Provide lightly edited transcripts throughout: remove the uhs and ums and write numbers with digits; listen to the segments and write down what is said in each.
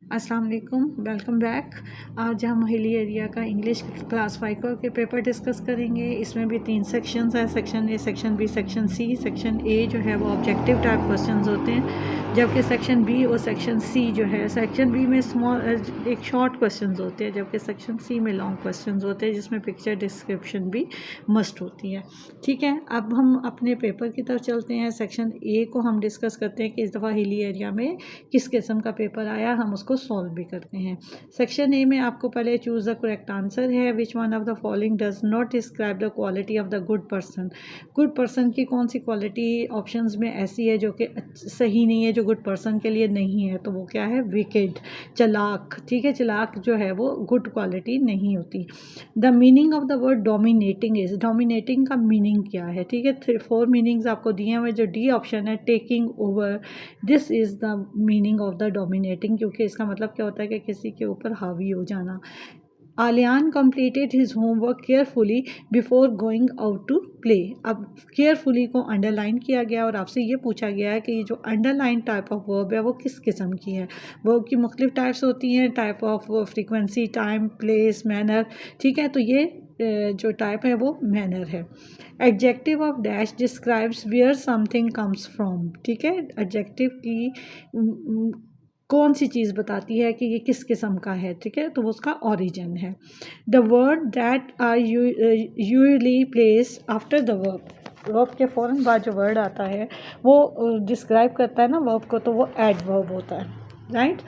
अस्सलाम वालेकुम, welcome back. आज हम हिली एरिया का इंग्लिश क्लास 5 के पेपर डिस्कस करेंगे। इसमें भी 3 सेक्शंस हैं, section A, section B, section C. Section A जो है वो ऑब्जेक्टिव टाइप क्वेश्चंस होते हैं, जबकि सेक्शन बी और सेक्शन सी जो है, सेक्शन बी में एक शॉर्ट क्वेश्चंस होते हैं, जबकि सेक्शन सी में लॉन्ग क्वेश्चंस होते हैं जिसमें पिक्चर डिस्क्रिप्शन भी मस्ट होती है। ठीक है, अब हम अपने पेपर की तरफ चलते हैं। सेक्शन ए को हम डिस्कस करते हैं कि इस दफ़ा हिली एरिया में किस किस्म का पेपर आया, हम उसको सॉल्व भी करते हैं। सेक्शन ए में आपको पहले चूज़ द करेक्ट आंसर है। Which one of the following does not describe the quality of the good person. Good person की कौन सी क्वालिटी ऑप्शंस में ऐसी है जो कि सही नहीं है, जो गुड पर्सन के लिए नहीं है, तो वो क्या है? विकेड, चालाक। ठीक है, चालाक जो है वो गुड क्वालिटी नहीं होती। The meaning of the word dominating is, dominating का मीनिंग क्या है? ठीक है, 4 मीनिंग्स आपको दिए हुए। जो डी ऑप्शन है, taking over, this is the meaning of the dominating, क्योंकि इसका मतलब क्या होता है कि किसी के ऊपर हावी हो जाना। Aliyan completed his homework carefully before going out to play। अब केयरफुली को अंडरलाइन किया गया और आपसे ये पूछा गया है कि ये जो अंडरलाइन टाइप ऑफ वर्ब है वो किस किस्म की है। वर्ब की मुख्तलिफ टाइप्स होती हैं, type of frequency, time, place, manner. ठीक है, तो ये जो टाइप है वो मैनर है। Adjective of dash describes where something comes from. ठीक है, एडजेक्टिव की कौन सी चीज़ बताती है कि ये किस किस्म का है। ठीक है, तो वो उसका ओरिजिन है। The word that are usually place after the verb, verb के फ़ौरन बाद जो वर्ड आता है वो डिस्क्राइब करता है ना वर्ब को, तो वो एडवर्ब होता है। राइट।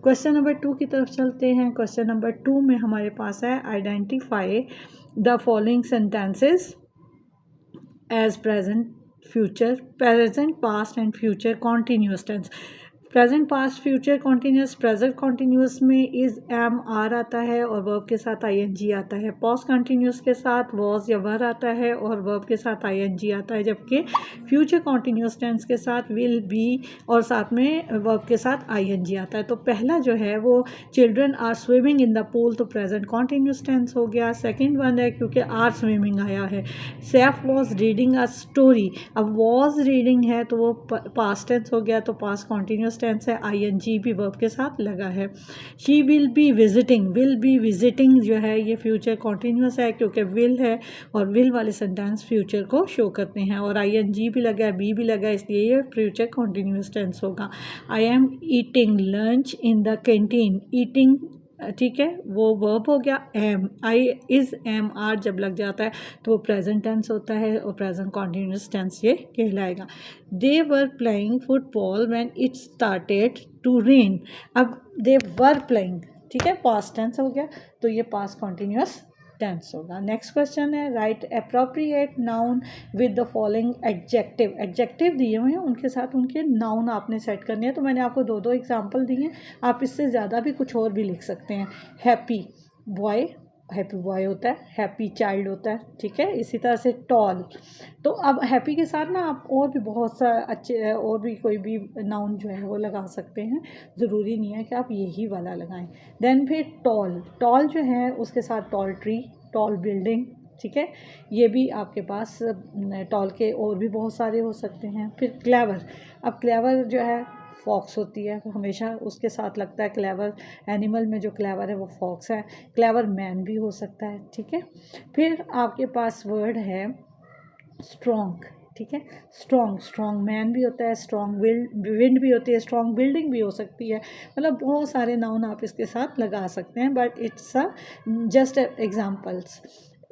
क्वेश्चन नंबर 2 की तरफ चलते हैं। क्वेश्चन नंबर 2 में हमारे पास है identify the following sentences as present, future, present, past and future continuous tense. Present, past, future continuous. Present continuous में इज़, एम, आर आता है और वर्ब के साथ आईएनजी आता है। पास्ट कॉन्टीन्यूस के साथ वॉज या वर आता है और वर्ब के साथ आईएनजी आता है, जबकि फ्यूचर कॉन्टीन्यूस टेंस के साथ विल, बी और साथ में वर्ब के साथ आईएनजी आता है। तो पहला जो है वो children are swimming in the pool, तो प्रेजेंट कॉन्टीन्यूस टेंस हो गया। सेकेंड वन है क्योंकि आर स्विमिंग आया है। Saif was reading a story, अब वॉज रीडिंग है तो वो पास्ट टेंस हो गया, तो पास्ट कॉन्टीन्यूस टेंस है, आईएनजी भी वर्ब के साथ लगा है। She will be visiting, will be visiting जो है ये फ्यूचर कॉन्टीन्यूस है, क्योंकि विल है और विल वाले सेंटेंस फ्यूचर को शो करते हैं, और आईएनजी भी लगा है, बी भी लगा है, इसलिए ये फ्यूचर कॉन्टीन्यूस टेंस होगा। I am eating lunch in the canteen, eating ठीक है वो वर्ब हो गया। Am, I, is, am, are जब लग जाता है तो वो प्रेजेंट टेंस होता है और प्रेजेंट कॉन्टीन्यूस टेंस ये कहलाएगा। They were playing football when it started to rain, अब दे वर प्लेइंग, ठीक है, पास्ट टेंस हो गया, तो ये पास्ट कॉन्टीन्यूस टेंस होगा। नेक्स्ट क्वेश्चन है right appropriate noun with the following adjective. Adjective दिए हुए हैं, उनके साथ उनके नाउन आपने सेट करने हैं। तो मैंने आपको 2 एग्जांपल दिए हैं, आप इससे ज़्यादा भी कुछ और भी लिख सकते हैं। हैप्पी बॉय, हैप्पी बॉय होता है, हैप्पी चाइल्ड होता है। ठीक है, इसी तरह से टॉल, तो अब हैप्पी के साथ ना आप और भी बहुत सा अच्छे और भी कोई भी नाउन जो है वो लगा सकते हैं, ज़रूरी नहीं है कि आप यही वाला लगाएं। देन फिर टॉल, टॉल जो है उसके साथ टॉल ट्री, टॉल बिल्डिंग। ठीक है, ये भी आपके पास टॉल के और भी बहुत सारे हो सकते हैं। फिर क्लेवर, अब क्लेवर जो है फॉक्स होती है, हमेशा उसके साथ लगता है क्लेवर, एनिमल में जो क्लेवर है वो फॉक्स है। क्लेवर मैन भी हो सकता है। ठीक है, फिर आपके पास वर्ड है स्ट्रॉन्ग। ठीक है, स्ट्रॉन्ग, स्ट्रॉन्ग मैन भी होता है, स्ट्रॉन्ग विंड भी होती है, स्ट्रॉन्ग बिल्डिंग भी हो सकती है। मतलब बहुत सारे नाउन आप इसके साथ लगा सकते हैं, but it's a just examples.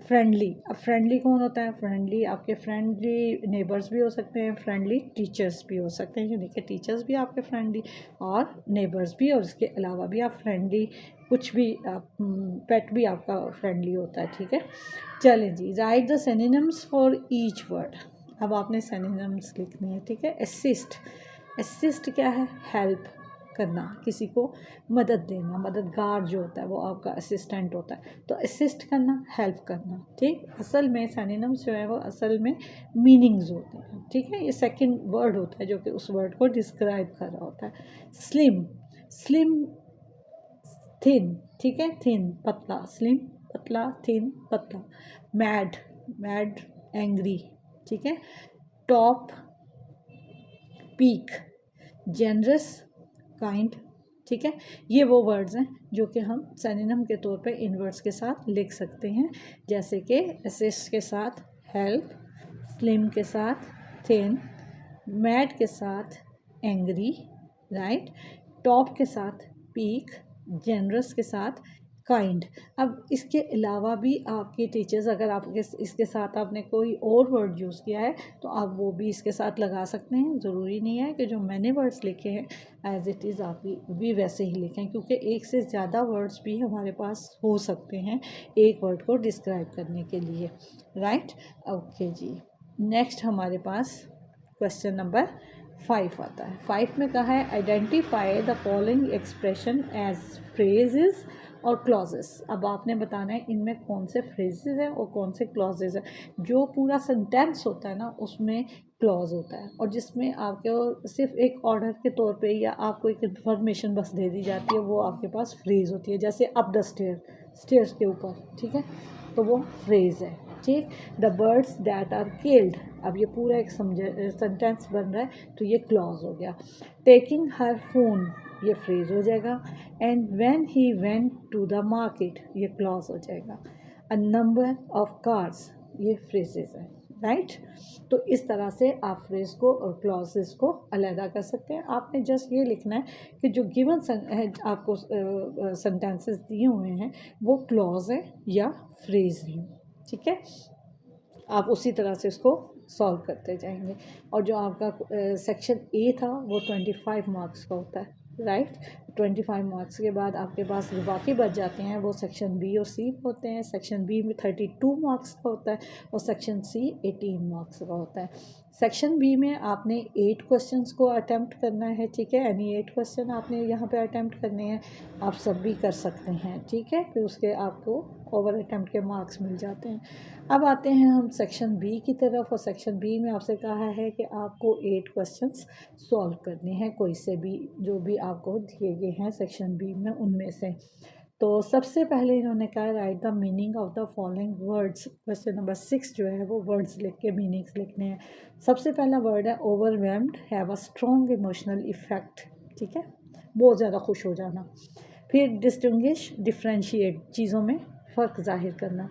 Friendly, अब फ्रेंडली कौन होता है? फ्रेंडली आपके फ्रेंडली नेबर्स भी हो सकते हैं, फ्रेंडली टीचर्स भी हो सकते हैं, यानी कि टीचर्स भी आपके फ्रेंडली और नेबर्स भी, और इसके अलावा भी आप फ्रेंडली कुछ भी आप पेट भी आपका फ्रेंडली होता है। ठीक है, चलें जी, write the synonyms for each word. अब आपने सिनोनिम्स लिखनी है। ठीक है, असिस्ट, असिस्ट क्या है? हेल्प करना, किसी को मदद देना, मददगार जो होता है वो आपका असिस्टेंट होता है, तो असिस्ट करना, हेल्प करना। ठीक, असल में सिनोनिम्स जो है वो असल में मीनिंग्स होते हैं। ठीक है, ये सेकंड वर्ड होता है जो कि उस वर्ड को डिस्क्राइब कर रहा होता है। स्लिम, स्लिम, थिन, ठीक है, थिन पतला, स्लिम पतला, थिन पतला। Mad, mad angry. ठीक है, टॉप, पीक, जेनरस, काइंड। ठीक है, ये वो वर्ड्स हैं जो कि हम सिनोनिम के तौर पे इन वर्ड्स के साथ लिख सकते हैं, जैसे कि असिस्ट के साथ हेल्प, स्लिम के साथ थिन, मैड के साथ एंग्री, राइट, टॉप के साथ पीक, जनरस के साथ काइंड। अब इसके अलावा भी आपके टीचर्स अगर आपके इसके साथ आपने कोई और वर्ड यूज़ किया है तो आप वो भी इसके साथ लगा सकते हैं। ज़रूरी नहीं है कि जो मैंने वर्ड्स लिखे हैं एज इट इज़ आप भी वैसे ही लिखें, क्योंकि एक से ज़्यादा वर्ड्स भी हमारे पास हो सकते हैं एक वर्ड को डिस्क्राइब करने के लिए, राइट। ओके जी, नेक्स्ट हमारे पास क्वेश्चन नंबर 5 आता है। 5 में कहा है identify the following expression as phrases और क्लॉजेस। अब आपने बताना है इनमें कौन से फ्रेजेस हैं और कौन से क्लॉजेस हैं। जो पूरा सेंटेंस होता है ना उसमें क्लॉज होता है, और जिसमें आपके सिर्फ एक ऑर्डर के तौर पे या आपको एक इन्फॉर्मेशन बस दे दी जाती है वो आपके पास फ्रेज होती है, जैसे अप द स्टेयर्स के ऊपर, ठीक है, तो वो फ्रेज है, ठीक। The birds that are killed, अब ये पूरा एक सेंटेंस बन रहा है तो ये क्लॉज हो गया। टेकिंग हर फोन, ये फ्रेज हो जाएगा। And when he went to the market, ये क्लॉज हो जाएगा। अ नंबर ऑफ कार्स, ये फ्रेजेस हैं, राइट। तो इस तरह से आप फ्रेज को और क्लॉजेस को अलग कर सकते हैं। आपने जस्ट ये लिखना है कि जो गिवन आपको सेंटेंसेस दिए हुए हैं वो क्लॉज है या फ्रेज हैं, ठीक है। आप उसी तरह से इसको सॉल्व करते जाएंगे। और जो आपका सेक्शन ए था वो 25 मार्क्स का होता है, राइट। 25 मार्क्स के बाद आपके पास जो बाकी बच जाते हैं वो सेक्शन बी और सी होते हैं। सेक्शन बी में 32 मार्क्स का होता है और सेक्शन सी 18 मार्क्स का होता है। सेक्शन बी में आपने 8 क्वेश्चंस को अटैम्प्ट करना है, ठीक है, यानी 8 क्वेश्चन आपने यहाँ पे अटैम्प्ट करने हैं। आप सब भी कर सकते हैं, ठीक है, फिर उसके आपको ओवर अटैम्प्ट के मार्क्स मिल जाते हैं। अब आते हैं हम सेक्शन बी की तरफ, और सेक्शन बी में आपसे कहा है कि आपको 8 क्वेश्चंस सॉल्व करने हैं कोई से भी जो भी आपको दिए गए हैं सेक्शन बी में उनमें से। तो सबसे पहले इन्होंने कहा right the meaning of the following words. Question number 6 जो है वो वर्ड्स लिख के मीनिंग्स लिखने हैं। सबसे पहला वर्ड है overwhelmed, have a strong emotional effect, ठीक है, बहुत ज़्यादा खुश हो जाना। फिर डिस्टिंग्विश, डिफ्रेंशिएट, चीज़ों में फ़र्क ज़ाहिर करना।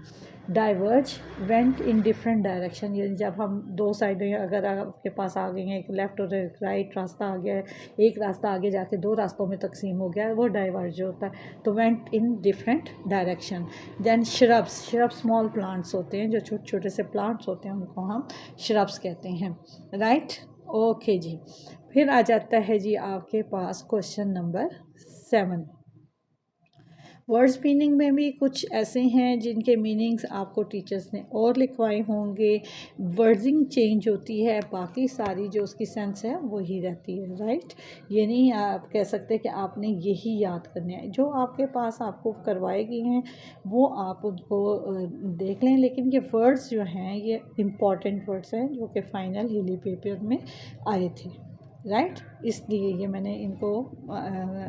Diverge, went in different direction, यानी जब हम दो साइडें अगर आपके पास आ गई हैं, एक लेफ़्ट और एक राइट रास्ता आ गया है, एक रास्ता आगे जाके दो रास्तों में तकसीम हो गया है, वो डाइवर्ज होता है। तो went in different direction. Then shrubs, small plants होते हैं, जो छोटे छोटे से प्लांट्स होते हैं उनको हम श्रब्स कहते हैं, राइट। ओके जी, फिर आ जाता है जी आपके पास क्वेश्चन नंबर 7। वर्ड्स मीनिंग में भी कुछ ऐसे हैं जिनके मीनिंग्स आपको टीचर्स ने और लिखवाए होंगे। वर्डिंग चेंज होती है, बाकी सारी जो उसकी सेंस है वही रहती है, राइट। ये नहीं आप कह सकते कि आपने यही याद करने हैं। जो आपके पास आपको करवाए गए हैं वो आप उनको देख लें, लेकिन ये वर्ड्स जो हैं ये इम्पॉर्टेंट वर्ड्स हैं जो कि फ़ाइनल हिली पेपर में आए थे, राइट। इसलिए ये मैंने इनको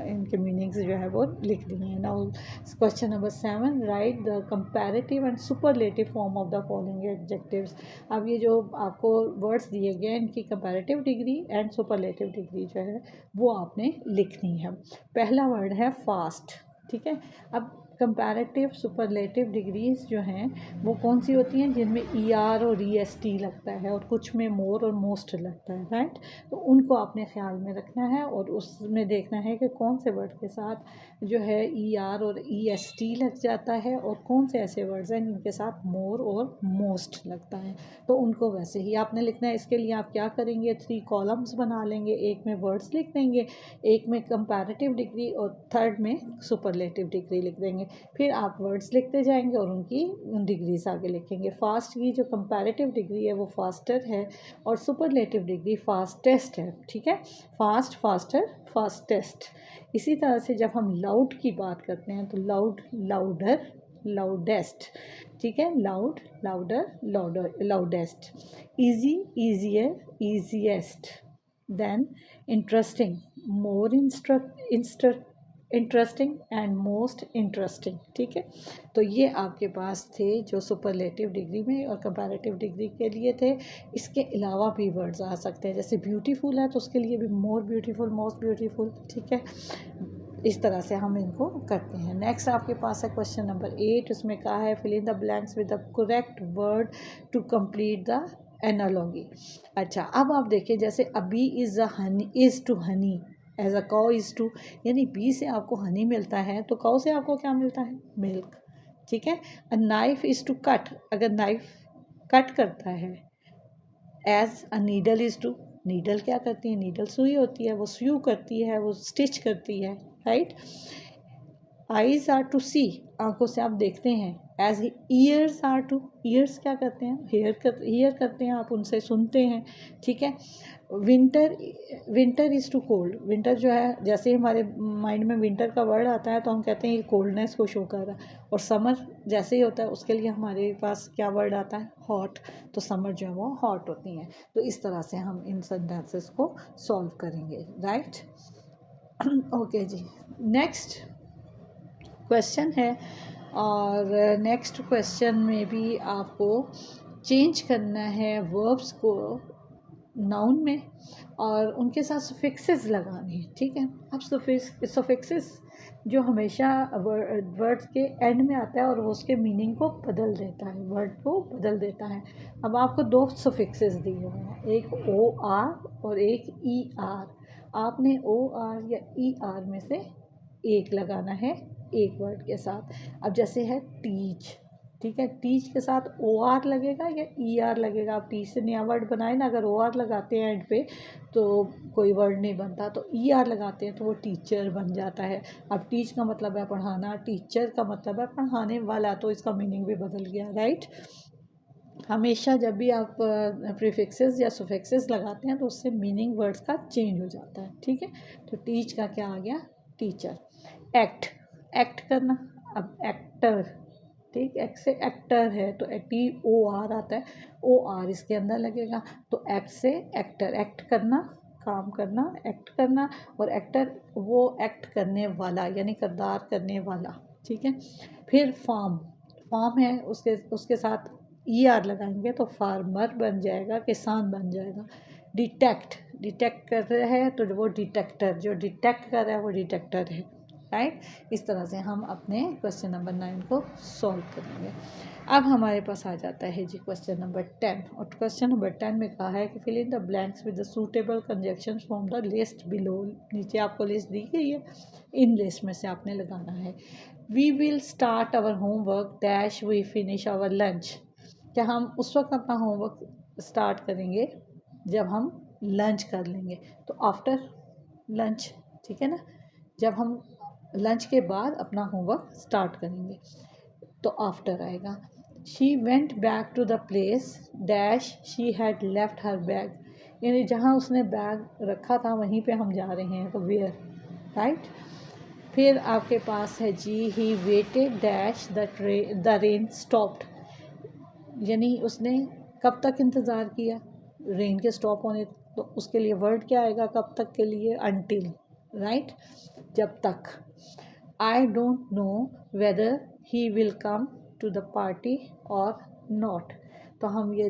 इनके मीनिंग्स जो है वो लिख दिए हैं। Now question number 7, right the comparative and superlative form of the following adjectives. अब ये जो आपको वर्ड्स दिए गए हैं इनकी comparative degree and superlative degree जो है वो आपने लिखनी है। पहला वर्ड है फास्ट, ठीक है। अब कंपैरेटिव सुपरलेटिव डिग्रीज जो हैं वो कौन सी होती हैं, जिनमें ER और EST लगता है और कुछ में मोर और मोस्ट लगता है, राइट। तो उनको आपने ख्याल में रखना है और उसमें देखना है कि कौन से वर्ड के साथ जो है ER और EST लग जाता है और कौन से ऐसे वर्ड्स हैं जिनके साथ मोर और मोस्ट लगता है, तो उनको वैसे ही आपने लिखना है। इसके लिए आप क्या करेंगे, 3 कॉलम्स बना लेंगे, एक में वर्ड्स लिख देंगे, एक में कंपैरेटिव डिग्री और थर्ड में सुपरलेटिव डिग्री लिख देंगे। फिर आप वर्ड्स लिखते जाएंगे और उनकी डिग्रीज आगे लिखेंगे। फास्ट की जो कंपैरेटिव डिग्री है वो फास्टर है और सुपरलेटिव डिग्री फास्टेस्ट है, ठीक है, फास्ट, फास्टर, फास्टेस्ट। इसी तरह से जब हम लाउड की बात करते हैं तो लाउड, लाउडर, लाउडेस्ट, ठीक है, loud, louder, louder, loudest. Easy, easier, easiest. Then interesting, more interesting and most interesting, ठीक है। तो ये आपके पास थे जो सुपरलेटिव डिग्री में और कंपैरेटिव डिग्री के लिए थे। इसके अलावा भी वर्ड्स आ सकते हैं, जैसे ब्यूटीफुल है तो उसके लिए भी मोर ब्यूटीफुल, मोस्ट ब्यूटीफुल, ठीक है। इस तरह से हम इनको करते हैं। नेक्स्ट आपके पास है क्वेश्चन नंबर 8, उसमें कहा है fill in the blanks with the correct word to complete the analogy. अच्छा, अब आप देखिए जैसे अभी is a honey, is to honey, as a cow is to, यानी बी से आपको हनी मिलता है तो काउ से आपको क्या मिलता है, मिल्क। ठीक है। A knife is to cut, अगर नाइफ कट करता है। As a needle is to, needle क्या करती है, नीडल सुई होती है, वो स्यू करती है, वो स्टिच करती है, right. Eyes are to see, आंखों से आप देखते हैं। As ears are to, ears क्या करते हैं, हेयर करते हैं, आप उनसे सुनते हैं। ठीक है। Winter, winter is to cold, winter जो है जैसे ही हमारे माइंड में विंटर का वर्ड आता है तो हम कहते हैं ये कोल्डनेस को शो कर रहा है। और समर जैसे ही होता है उसके लिए हमारे पास क्या वर्ड आता है, हॉट, तो समर जो है वो हॉट होती हैं। तो इस तरह से हम इन सेंटेंसेस को सॉल्व करेंगे, राइट। ओके जी, नेक्स्ट क्वेश्चन है, और नेक्स्ट क्वेश्चन में भी आपको चेंज करना है वर्ब्स को नाउन में और उनके साथ सफिक्सेस लगाने हैं। ठीक है। अब सफिक्सेस जो हमेशा वर्ड्स के एंड में आता है और वो उसके मीनिंग को बदल देता है, वर्ड को बदल देता है। अब आपको दो सफिक्सेस दिए हुए हैं, एक ओ आर और एक ई आर। आपने ओ आर या ई आर में से एक लगाना है एक वर्ड के साथ। अब जैसे है टीच, ठीक है, टीच के साथ ओ आर लगेगा या ई आर लगेगा। आप टीच से नया वर्ड बनाए ना, अगर ओ आर लगाते हैं एंड पे तो कोई वर्ड नहीं बनता, तो ई आर लगाते हैं तो वो टीचर बन जाता है। अब टीच का मतलब है पढ़ाना, टीचर का मतलब है पढ़ाने वाला, तो इसका मीनिंग भी बदल गया, राइट। हमेशा जब भी आप प्रीफिक्सेस या सुफिक्सेस लगाते हैं तो उससे मीनिंग वर्ड्स का चेंज हो जाता है। ठीक है। तो टीच का क्या आ गया, टीचर। एक्ट, एक्ट करना, अब एक्टर, ठीक, एक्ट से एक्टर है तो टी ओ आर आता है, ओ आर इसके अंदर लगेगा, तो एक्ट से एक्टर, एक्ट करना, काम करना, एक्ट करना, और एक्टर वो एक्ट करने वाला यानी किरदार करने वाला। ठीक है। फिर फार्म, फार्म है, उसके उसके साथ ई आर लगाएंगे तो फार्मर बन जाएगा, किसान बन जाएगा। डिटेक्ट, डिटेक्ट कर रहा है तो वो डिटेक्टर, जो डिटेक्ट कर रहा है वो डिटेक्टर है, राइट। इस तरह से हम अपने क्वेश्चन नंबर 9 को सॉल्व करेंगे। अब हमारे पास आ जाता है जी क्वेश्चन नंबर 10, और क्वेश्चन नंबर 10 में कहा है कि fill in the blanks with the suitable conjunction from the list below. नीचे आपको लिस्ट दी गई है, इन लिस्ट में से आपने लगाना है। We will start our homework dash we finish our lunch, क्या हम उस वक्त अपना होमवर्क स्टार्ट करेंगे जब हम लंच कर लेंगे, तो आफ्टर लंच। ठीक है ना, जब हम लंच के बाद अपना होमवर्क स्टार्ट करेंगे तो आफ्टर आएगा। She went back to the place dash she had left her bag, यानी जहाँ उसने बैग रखा था वहीं पे हम जा रहे हैं, तो वेयर, राइट। फिर आपके पास है जी he waited dash the rain stopped, यानी उसने कब तक इंतज़ार किया रेन के स्टॉप होने, तो उसके लिए वर्ड क्या आएगा कब तक के लिए, अनटिल, राइट, जब तक। I don't know whether he will come to the party और नॉट, तो हम ये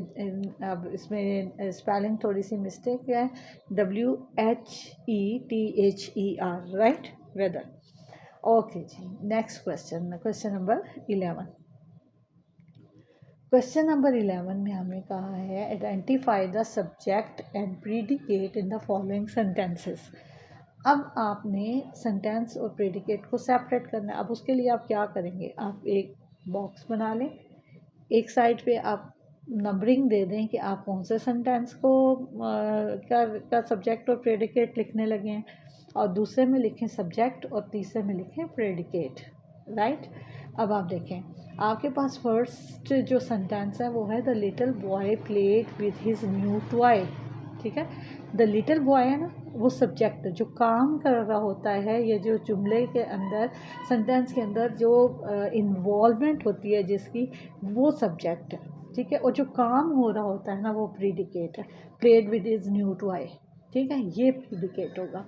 अब इसमें स्पेलिंग थोड़ी सी मिस्टेक है, WHETHER, राइट, वेदर। ओके जी, next question, question number 11। Question number 11 में हमें कहा है identify the subject and predicate in the following sentences. अब आपने सेंटेंस और प्रेडिकेट को सेपरेट करना है। अब उसके लिए आप क्या करेंगे, आप एक बॉक्स बना लें, एक साइड पे आप नंबरिंग दे दें कि आप कौन से सेंटेंस को का सब्जेक्ट और प्रेडिकेट लिखने लगे हैं, और दूसरे में लिखें सब्जेक्ट और तीसरे में लिखें प्रेडिकेट, राइट। अब आप देखें आपके पास फर्स्ट जो सेंटेंस है वो है the little boy played with his new toy. ठीक है, द लिटिल बॉय है ना, वो सब्जेक्ट जो काम कर रहा होता है, ये जो जुमले के अंदर सेंटेंस के अंदर जो इन्वॉल्वमेंट होती है जिसकी, वो सब्जेक्ट है। ठीक है, और जो काम हो रहा होता है ना वो प्रीडिकेट है, played with his new toy. ठीक है, ये प्रीडिकेट होगा।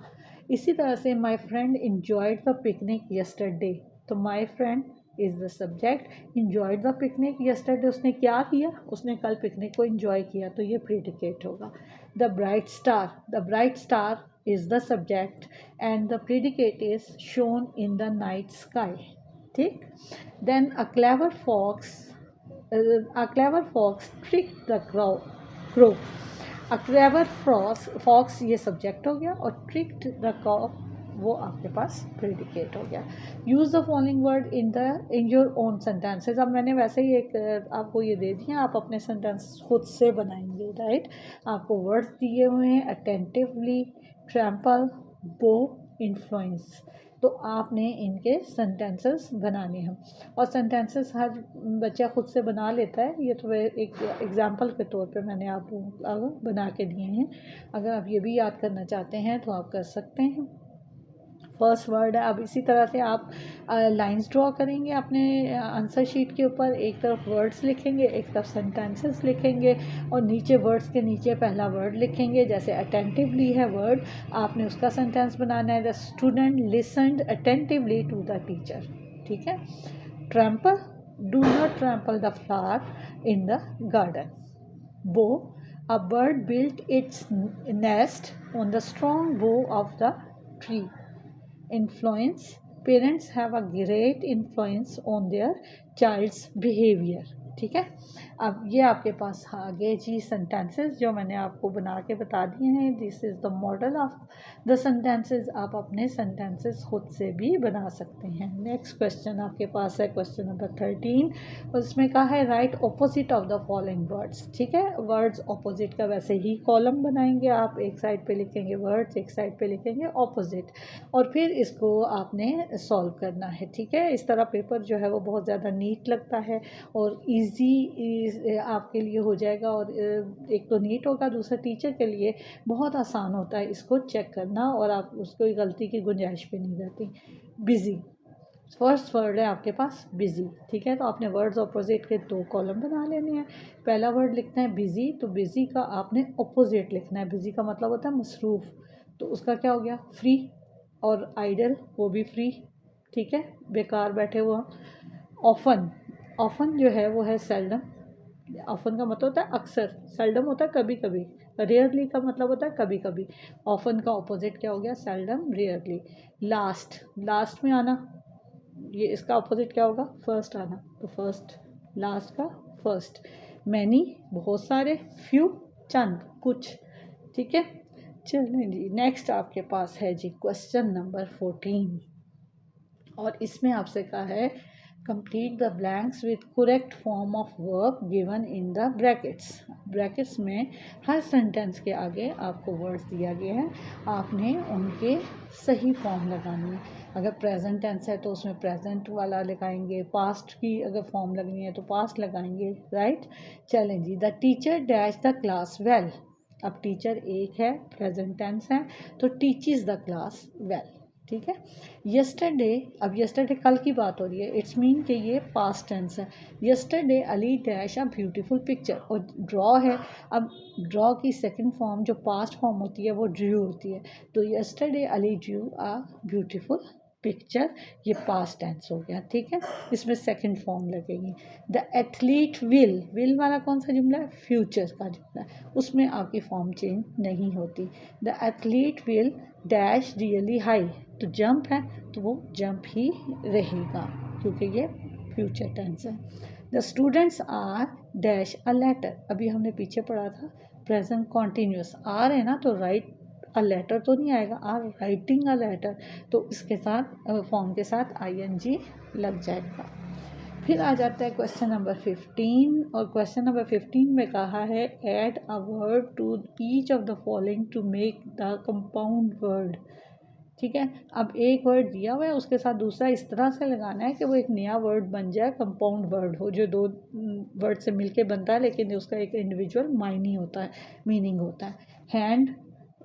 इसी तरह से my friend enjoyed the picnic yesterday, तो my friend is the subject, enjoyed the picnic yesterday, उसने क्या किया, उसने कल पिकनिक को इन्जॉय किया, तो ये प्रीडिकेट होगा। The bright star is the subject and the predicate is shone in the night sky, ठीक। Then a clever fox trick the crow. A clever fox ये सब्जेक्ट हो गया और ट्रिक्ड द क्रो वो आपके पास प्रेडिकेट हो गया। Use the following word in your own sentences. अब मैंने वैसे ही एक आपको ये दे दिया, आप अपने सेंटेंस खुद से बनाएंगे, राइट। आपको वर्ड्स दिए हुए हैं, अटेंटिवली, ट्रैम्पल, बो, इन्फ्लुएंस। तो आपने इनके सेंटेंसेस बनाने हैं और सेंटेंसेस हर बच्चा खुद से बना लेता है। ये तो एक एग्जांपल के तौर पे मैंने आपको बना के दिए हैं। अगर आप ये भी याद करना चाहते हैं तो आप कर सकते हैं। फर्स्ट वर्ड है। अब इसी तरह से आप लाइंस ड्रॉ करेंगे अपने आंसर शीट के ऊपर। एक तरफ वर्ड्स लिखेंगे, एक तरफ सेंटेंसेस लिखेंगे और नीचे वर्ड्स के नीचे पहला वर्ड लिखेंगे। जैसे अटेंटिवली है वर्ड, आपने उसका सेंटेंस बनाना है, the student listened attentively to the teacher, ठीक है। Trample, do not trample the flower in the garden. Bow, a bird built its nest on the strong bough of the tree. Influence, parents have a great influence on their child's behavior, ठीक है। अब ये आपके पास आ गए जी sentences जो मैंने आपको बना के बता दिए हैं। This is the model of the sentences. आप अपने सेंटेंसेस खुद से भी बना सकते हैं। नेक्स्ट क्वेश्चन आपके पास है क्वेश्चन नंबर 13। उसमें कहा है right opposite of the following words, ठीक है। वर्ड्स ऑपोजिट का वैसे ही कॉलम बनाएंगे आप, एक साइड पे लिखेंगे वर्ड्स, एक साइड पे लिखेंगे ऑपोजिट, और फिर इसको आपने सॉल्व करना है, ठीक है। इस तरह पेपर जो है वो बहुत ज़्यादा नीट लगता है और इजी आपके लिए हो जाएगा। और एक तो नीट होगा, दूसरा टीचर के लिए बहुत आसान होता है इसको चेक करना और आप उसको गलती की गुंजाइश भी नहीं रहती। बिज़ी, फर्स्ट वर्ड है आपके पास बिज़ी, ठीक है। तो आपने वर्ड्स ऑपोजिट के 2 कॉलम बना लेने हैं। पहला वर्ड लिखना है बिज़ी, तो बिज़ी का आपने ऑपोजिट लिखना है। बिज़ी का मतलब होता है मसरूफ़, तो उसका क्या हो गया फ्री, और आइडल वो भी फ्री, ठीक है, बेकार बैठे हुआ। ऑफन, ऑफन जो है वो है सेल्डम। ऑफन का मतलब होता है अक्सर, सेल्डम होता है कभी कभी, रेयरली का मतलब होता है कभी कभी। ऑफन का ऑपोजिट क्या हो गया सेल्डम, रेयरली। लास्ट, लास्ट में आना, ये इसका ऑपोजिट क्या होगा फर्स्ट आना, तो फर्स्ट, लास्ट का फर्स्ट। मैनी बहुत सारे, फ्यू चंद कुछ, ठीक है। चलें जी, नेक्स्ट आपके पास है जी क्वेश्चन नंबर 14 और इसमें आपसे कहा है complete the blanks with correct form of verb given in the brackets. Brackets में हर सेंटेंस के आगे आपको वर्ड्स दिया गया है, आपने उनके सही फॉर्म लगानी है। अगर प्रेजेंट टेंस है तो उसमें प्रेजेंट वाला लगाएंगे, पास्ट की अगर फॉर्म लगनी है तो पास्ट लगाएंगे, राइट। चलें जी, the teacher dash the class well. अब टीचर एक है, प्रेजेंट टेंस है, तो टीचेस द क्लास वेल, ठीक है। यस्टरडे, अब यस्टरडे कल की बात हो रही है, इट्स मीन कि ये पास्ट टेंस है। Yesterday Ali dash a beautiful picture, और ड्रॉ है। अब ड्रॉ की सेकंड फॉर्म जो पास्ट फॉर्म होती है वो ड्रू होती है, तो yesterday Ali drew a beautiful picture, ये पास्ट टेंस हो गया, ठीक है। इसमें सेकंड फॉर्म लगेगी। द एथलीट विल, विल वाला कौन सा जुमला है फ्यूचर का जुमला है, उसमें आपकी फॉर्म चेंज नहीं होती। The athlete will dash really high, तो जंप है तो वो जंप ही रहेगा क्योंकि ये फ्यूचर टेंस है। The students are dash a letter, अभी हमने पीछे पढ़ा था प्रेजेंट कॉन्टीन्यूस, आर है ना तो राइट अ लेटर तो नहीं आएगा, आर राइटिंग अ लेटर, तो इसके साथ फॉर्म के साथ ING लग जाएगा। फिर आ जाता है क्वेश्चन नंबर 15 और क्वेश्चन नंबर 15 में कहा है add a word to each of the following to make the compound word, ठीक है। अब एक वर्ड दिया हुआ है उसके साथ दूसरा इस तरह से लगाना है कि वो एक नया वर्ड बन जाए, कंपाउंड वर्ड हो जो 2 वर्ड से मिलके बनता है लेकिन उसका एक इंडिविजुअल मायने होता है, मीनिंग होता है। हैंड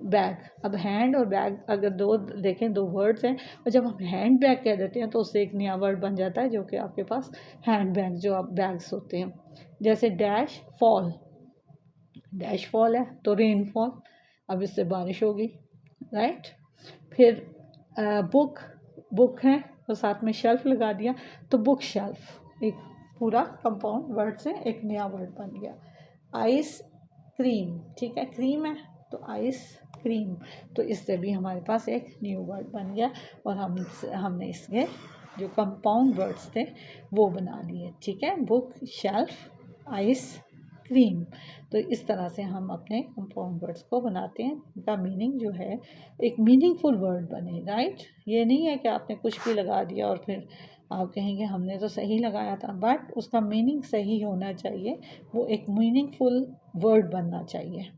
बैग, अब हैंड और बैग अगर 2 देखें 2 वर्ड्स हैं और जब हम हैंड बैग कह देते हैं तो उससे एक नया वर्ड बन जाता है जो कि आपके पास हैंड बैग जो आप बैग्स होते हैं। जैसे डैश फॉल, डैश फॉल है तो रेन फॉल, अब इससे बारिश होगी, राइट। फिर बुक, बुक है और साथ में शेल्फ लगा दिया तो बुक शेल्फ, एक पूरा कंपाउंड वर्ड से एक नया वर्ड बन गया। आइस क्रीम, ठीक है, क्रीम है तो आइस क्रीम। तो इससे भी हमारे पास एक न्यू वर्ड बन गया और हमने इसके जो कंपाउंड वर्ड्स थे वो बना लिए। ठीक है, बुक, शेल्फ, आइस, क्रीम। तो इस तरह से हम अपने कंपाउंड वर्ड्स को बनाते हैं, उनका मीनिंग जो है एक मीनिंगफुल वर्ड बने। राइट, ये नहीं है कि आपने कुछ भी लगा दिया और फिर आप कहेंगे हमने तो सही लगाया था, बट उसका मीनिंग सही होना चाहिए, वो एक मीनिंगफुल वर्ड बनना चाहिए।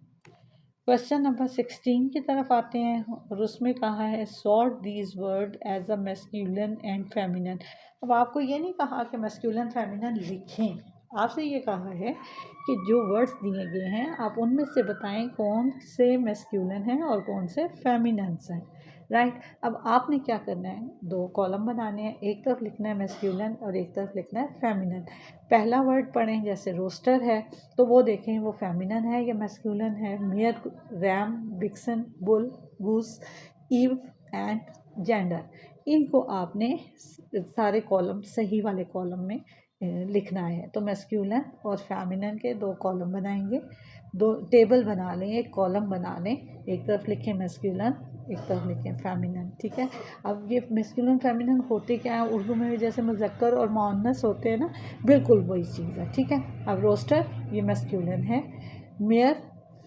क्वेश्चन नंबर 16 की तरफ आते हैं और उसमें कहा है sort these word as a masculine and feminine. अब आपको ये नहीं कहा कि मैस्कुलिन फेमिनिन लिखें, आपसे ये कहा है कि जो वर्ड्स दिए गए हैं आप उनमें से बताएं कौन से मैस्कुलिन हैं और कौन से फेमिनिन्स हैं। राइट, अब आपने क्या करना है, दो कॉलम बनाने हैं, एक तरफ लिखना है मैस्कुलिन और एक तरफ लिखना है फेमिनिन। पहला वर्ड पढ़ें, जैसे रोस्टर है तो वो देखें वो फेमिनिन है या मैस्कुलिन है। Mare, ram, vixen, bull, goose, ewe and gander, इनको आपने सारे कॉलम सही वाले कॉलम में लिखना है। तो मैस्कुलिन और फेमिनिन के दो कॉलम बनाएंगे, दो टेबल बना लें, एक कॉलम बना लें, एक तरफ लिखें मैस्कुलिन, एक तरफ लिखें फेमिनिन। ठीक है, अब ये मैस्कुलिन फेमिनिन होते क्या है उर्दू में, जैसे मुज़क्कर और मुअन्नस होते हैं ना, बिल्कुल वही चीज़ है। ठीक है, अब रोस्टर ये मैस्कुलिन है, मेयर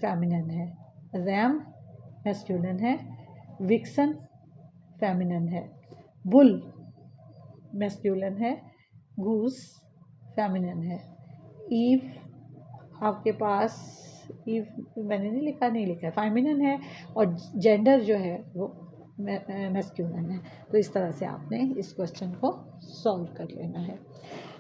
फेमिनिन है, रैम मैस्कुलिन है, विक्सन फेमिनिन है, बुल मैस्कुलिन है, गूस फेमिनिन है, ईव आपके पास, ईव मैंने नहीं लिखा, नहीं लिखा है, फेमिनिन है, और जेंडर जो है वो मैस्कुलिन है। तो इस तरह से आपने इस क्वेश्चन को सॉल्व कर लेना है।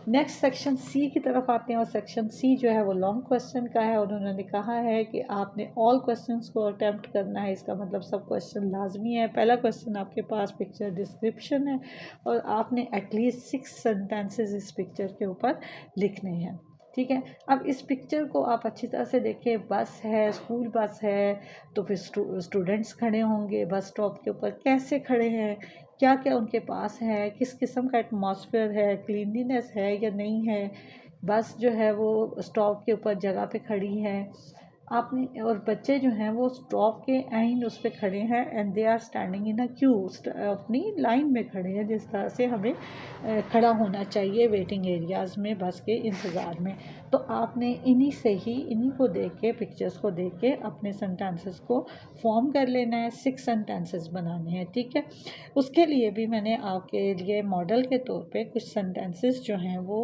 नेक्स्ट सेक्शन सी की तरफ आते हैं और सेक्शन सी जो है वो लॉन्ग क्वेश्चन का है और उन्होंने कहा है कि आपने ऑल क्वेश्चंस को अटेम्प्ट करना है। इसका मतलब सब क्वेश्चन लाजमी है। पहला क्वेश्चन आपके पास पिक्चर डिस्क्रिप्शन है और आपने एटलीस्ट 6 सेंटेंसेस इस पिक्चर के ऊपर लिखने हैं। ठीक है, अब इस पिक्चर को आप अच्छी तरह से देखें। बस है, स्कूल बस है, तो फिर स्टूडेंट्स खड़े होंगे बस स्टॉप के ऊपर, कैसे खड़े हैं, क्या क्या उनके पास है, किस किस्म का एटमॉस्फेयर है, क्लीनलीनेस है या नहीं है, बस जो है वो स्टॉप के ऊपर जगह पे खड़ी है आपने, और बच्चे जो हैं वो स्टॉप के एंड उस पर खड़े हैं and they are standing in a queue, अपनी लाइन में खड़े हैं, जिस तरह से हमें खड़ा होना चाहिए वेटिंग एरियाज़ में बस के इंतज़ार में। तो आपने इन्हीं को देख के, पिक्चर्स को देख के अपने सेंटेंसेस को फॉर्म कर लेना है। 6 सेंटेंसेस बनाने हैं। ठीक है, उसके लिए भी मैंने आपके लिए मॉडल के तौर पे कुछ सेंटेंसेस जो हैं वो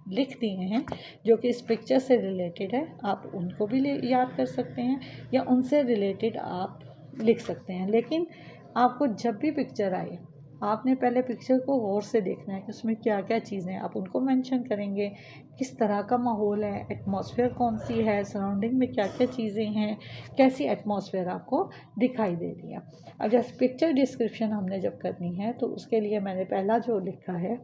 लिख दिए हैं जो कि इस पिक्चर से रिलेटेड है। आप उनको भी याद कर सकते हैं या उनसे रिलेटेड आप लिख सकते हैं, लेकिन आपको जब भी पिक्चर आए आपने पहले पिक्चर को गौर से देखना है कि उसमें क्या क्या चीज़ें हैं, आप उनको मेंशन करेंगे, किस तरह का माहौल है, एटमॉस्फेयर कौन सी है, सराउंडिंग में क्या क्या चीज़ें हैं, कैसी एटमॉस्फेयर आपको दिखाई दे रही है। अब जैसे पिक्चर डिस्क्रिप्शन हमने जब करनी है तो उसके लिए मैंने पहला जो लिखा है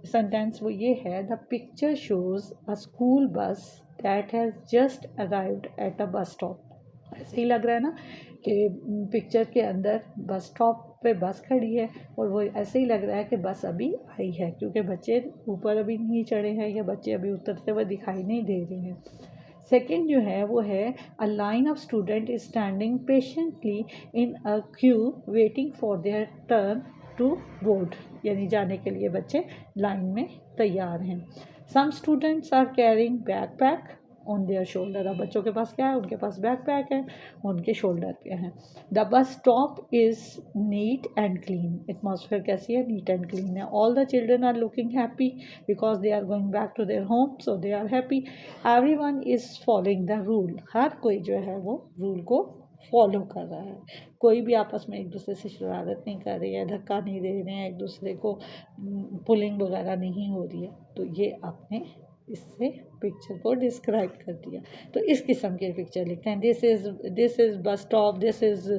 सेंटेंस वो ये है, the picture shows a school bus that has just arrived at a bus stop. ऐसे ही लग रहा है ना कि पिक्चर के अंदर बस स्टॉप पे बस खड़ी है और वो ऐसे ही लग रहा है कि बस अभी आई है, क्योंकि बच्चे ऊपर अभी नहीं चढ़े हैं या बच्चे अभी उतरते हुए दिखाई नहीं दे रहे हैं। सेकेंड जो है वो है, a line of student is standing patiently in a queue waiting for their turn to board, यानी जाने के लिए बच्चे लाइन में तैयार हैं। Some students are carrying backpack on their shoulder. अब बच्चों के पास क्या है, उनके पास बैकपैक है, उनके शोल्डर पे है। The bus stop is neat and clean. Atmosphere कैसी है, नीट एंड क्लीन है। All the children are looking happy because they are going back to their home, so they are happy. Everyone is following the rule. हर कोई जो है वो rule को follow कर रहा है, कोई भी आपस में एक दूसरे से शरारत नहीं कर रही है, धक्का नहीं दे रहे हैं एक दूसरे को, पुलिंग वगैरह नहीं हो रही है। तो ये आपने इससे पिक्चर को डिस्क्राइब कर दिया। तो इस किस्म के पिक्चर लिखते हैं, this is bus stop, this is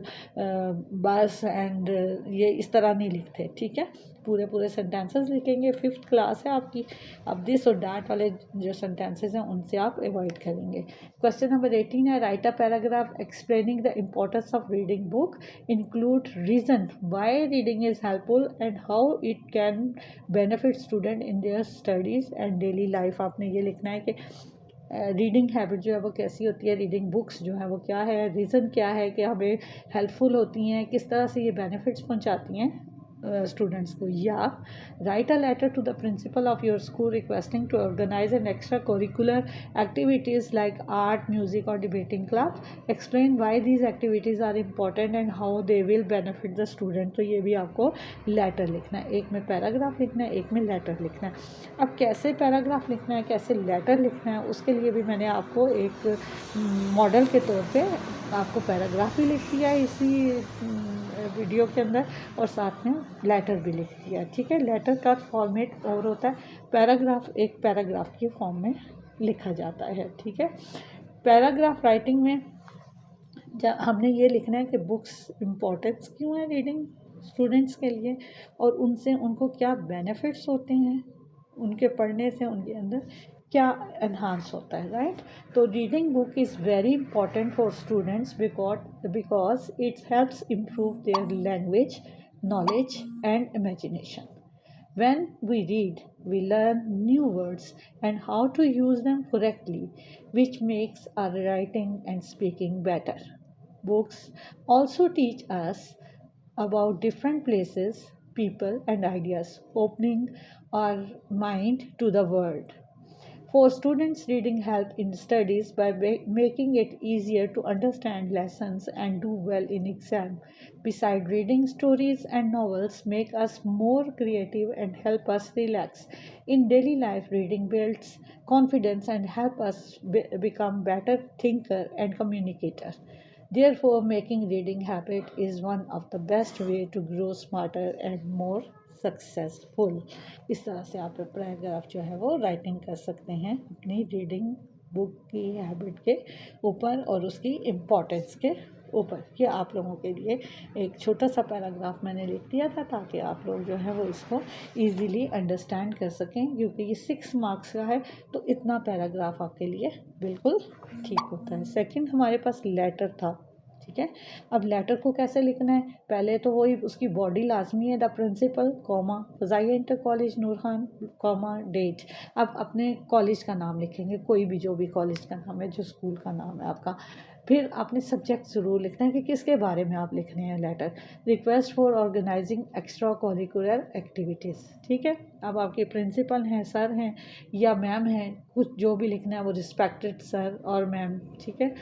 बस एंड, ये इस तरह नहीं लिखते। ठीक है, पूरे सेंटेंसेस लिखेंगे। 5th क्लास है आपकी। अब दिस और डैट वाले जो सेंटेंसेस हैं उनसे आप अवॉइड करेंगे। क्वेश्चन नंबर 18 है, right a paragraph explaining the importance of reading book, include reason why reading is helpful and how it can benefit student in their studies and daily life. आपने ये लिखना है कि रीडिंग हैबिट जो है वो कैसी होती है, रीडिंग बुक्स जो है वो क्या है, रीज़न क्या है कि हमें हेल्पफुल होती हैं, किस तरह से ये बेनिफिट्स पहुंचाती हैं स्टूडेंट्स को। या write a letter to the principal of your school requesting to organise an extra curricular activities like art, music और debating club. Explain why these activities are important and how they will benefit the student. तो ये भी आपको letter लिखना है, एक में paragraph लिखना है, एक में लेटर लिखना है। अब कैसे पैराग्राफ लिखना है, कैसे लेटर लिखना है, उसके लिए भी मैंने आपको एक मॉडल के तौर पे आपको पैराग्राफ भी लिख दिया है इसी वीडियो के अंदर, और साथ में लेटर भी लिख दिया। ठीक है, लेटर का फॉर्मेट और होता है, पैराग्राफ एक पैराग्राफ की फॉर्म में लिखा जाता है। ठीक है, पैराग्राफ राइटिंग में जब हमने ये लिखना है कि बुक्स इम्पोर्टेंस क्यों है रीडिंग स्टूडेंट्स के लिए, और उनसे उनको क्या बेनिफिट्स होते हैं, उनके पढ़ने से उनके अंदर क्या एनहांस होता है, राइट। तो reading book is very important for students because it helps improve their language, knowledge and imagination. When we read, we learn new words and how to use them correctly, which makes our writing and speaking better. Books also teach us about different places, people, and ideas, opening our mind to the world. For students, reading help in studies by making it easier to understand lessons and do well in exam. Besides, reading stories and novels make us more creative and help us relax. In daily life, reading builds confidence and help us become better thinker and communicator. Therefore, making reading habit is one of the best way to grow smarter and more successful. इस तरह से आप paragraph जो है वो writing कर सकते हैं अपनी रीडिंग बुक की हैबिट के ऊपर और उसकी इम्पोर्टेंस के ऊपर। ये आप लोगों के लिए एक छोटा सा पैराग्राफ मैंने लिख दिया था ताकि आप लोग जो है वो इसको इजीली अंडरस्टैंड कर सकें, क्योंकि ये 6 मार्क्स का है तो इतना पैराग्राफ आपके लिए बिल्कुल ठीक होता है। सेकंड हमारे पास लेटर था। ठीक है, अब लेटर को कैसे लिखना है, पहले तो वही उसकी बॉडी लाजमी है, the principal comma Fazaia inter college Noor Khan comma date. अब अपने कॉलेज का नाम लिखेंगे, कोई भी जो भी कॉलेज का नाम है, जो स्कूल का नाम है आपका। फिर आपने सब्जेक्ट ज़रूर लिखना है कि किसके बारे में आप लिखने हैं letter. Request for organizing extra curricular activities. ठीक है, अब आपके प्रिंसिपल हैं, सर हैं या मैम हैं, कुछ जो भी लिखना है वो रिस्पेक्टेड सर और मैम। ठीक है,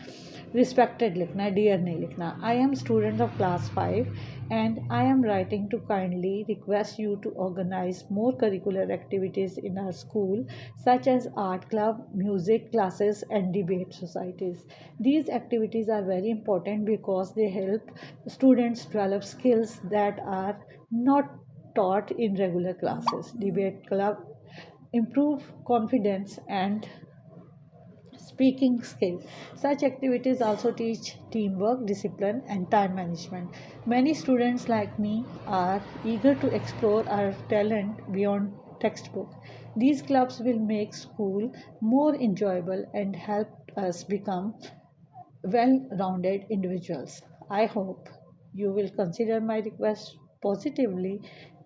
रिस्पेक्टेड लिखना है, डियर नहीं लिखना। I am student of class 5 and I am writing to kindly request you to organize more curricular activities in our school, such as art club, music classes, and debate societies. These activities are very important because they help students develop skills that are not taught in regular classes. Debate club improve confidence and speaking skill. Such activities also teach teamwork, discipline, and time management. Many students like me are eager to explore our talent beyond textbook. These clubs will make school more enjoyable and help us become well-rounded individuals. I hope you will consider my request positively.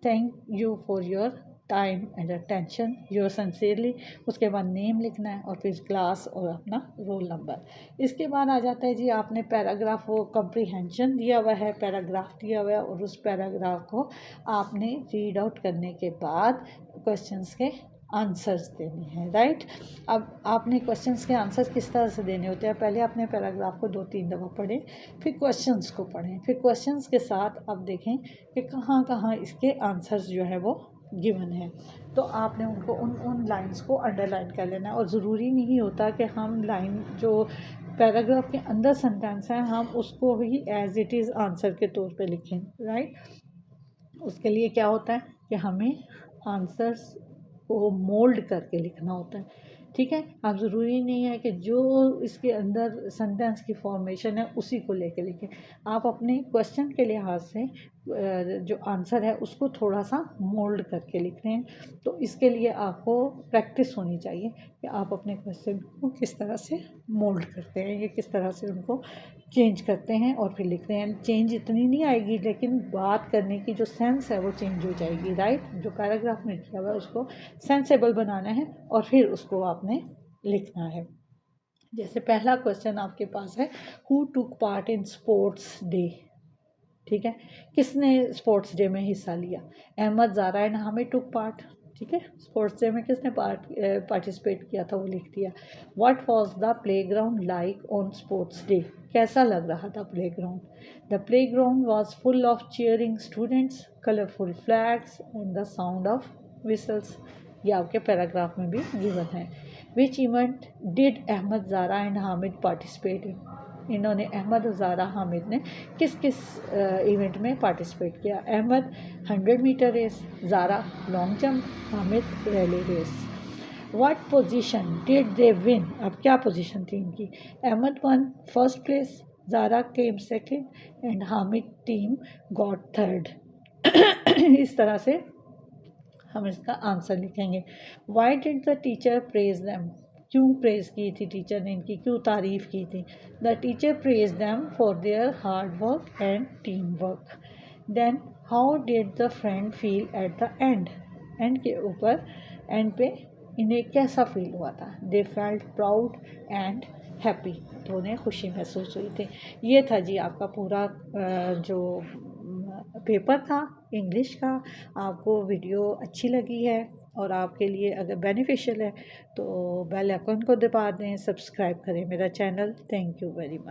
Thank you for your time and attention, your sincerely. उसके बाद name लिखना है और फिर class और अपना roll number. इसके बाद आ जाता है जी आपने पैराग्राफ, वो कम्प्रीहेंशन दिया हुआ है, पैराग्राफ दिया हुआ है और उस पैराग्राफ को आपने रीड आउट करने के बाद क्वेश्चंस के आंसर्स देने हैं, राइट। अब आपने क्वेश्चंस के आंसर्स किस तरह से देने होते हैं, पहले अपने पैराग्राफ को 2-3 दफ़ा पढ़ें, फिर क्वेश्चंस को पढ़ें, फिर क्वेश्चंस के साथ अब देखें कि कहाँ कहाँ इसके आंसर्स जो है वो गिवन है, तो आपने उनको उन लाइंस को अंडरलाइन कर लेना है। और ज़रूरी नहीं होता कि हम लाइन जो पैराग्राफ के अंदर सेंटेंस है हम उसको ही एज इट इज़ आंसर के तौर पे लिखें, राइट। उसके लिए क्या होता है कि हमें आंसर्स को मोल्ड करके लिखना होता है। ठीक है, अब ज़रूरी नहीं है कि जो इसके अंदर सेंटेंस की फॉर्मेशन है उसी को लेके लिखें। आप अपने क्वेश्चन के लिहाज से जो आंसर है उसको थोड़ा सा मोल्ड करके लिख रहे हैं। तो इसके लिए आपको प्रैक्टिस होनी चाहिए कि आप अपने क्वेश्चन को किस तरह से मोल्ड करते हैं, ये किस तरह से उनको चेंज करते हैं और फिर लिखते हैं। चेंज इतनी नहीं आएगी लेकिन बात करने की जो सेंस है वो चेंज हो जाएगी, राइट। जो पैराग्राफ में किया हुआ है उसको सेंसेबल बनाना है और फिर उसको आपने लिखना है। जैसे पहला क्वेश्चन आपके पास है, who took part in sports day. ठीक है, किसने स्पोर्ट्स डे में हिस्सा लिया? Ahmed, Zara and Hamid took part. ठीक है, स्पोर्ट्स डे में किसने पार्टिसिपेट किया था वो लिख दिया। What was the playground like on sports day? कैसा लग रहा था playground? The playground was full of cheering students, colourful flags and the sound of whistles. ये आपके पैराग्राफ में भी गिवन है। Which event did Ahmed, Zara and Hamid participate in? इन्होंने, अहमद और ज़ारा हामिद ने किस किस इवेंट में पार्टिसिपेट किया? Ahmed 100 metre race, Zara long jump, Hamid relay race. What position did they win? अब क्या पोजीशन थी इनकी? Ahmed won first place, Zara came second and Hamid team got third. इस तरह से हम इसका आंसर लिखेंगे। Why did the teacher praise them? क्यों प्रेज़ की थी टीचर ने इनकी, क्यों तारीफ़ की थी? The teacher praise them for their hard work and team work. Then how did the friend feel at the end? End के ऊपर, एंड पे इन्हें कैसा फील हुआ था? They felt proud and happy, तो उन्हें खुशी महसूस हुई थी। ये था जी आपका पूरा जो पेपर था इंग्लिश का। आपको वीडियो अच्छी लगी है और आपके लिए अगर बेनिफिशियल है तो बेल आइकन को दबा दें, सब्सक्राइब करें मेरा channel. Thank you very much.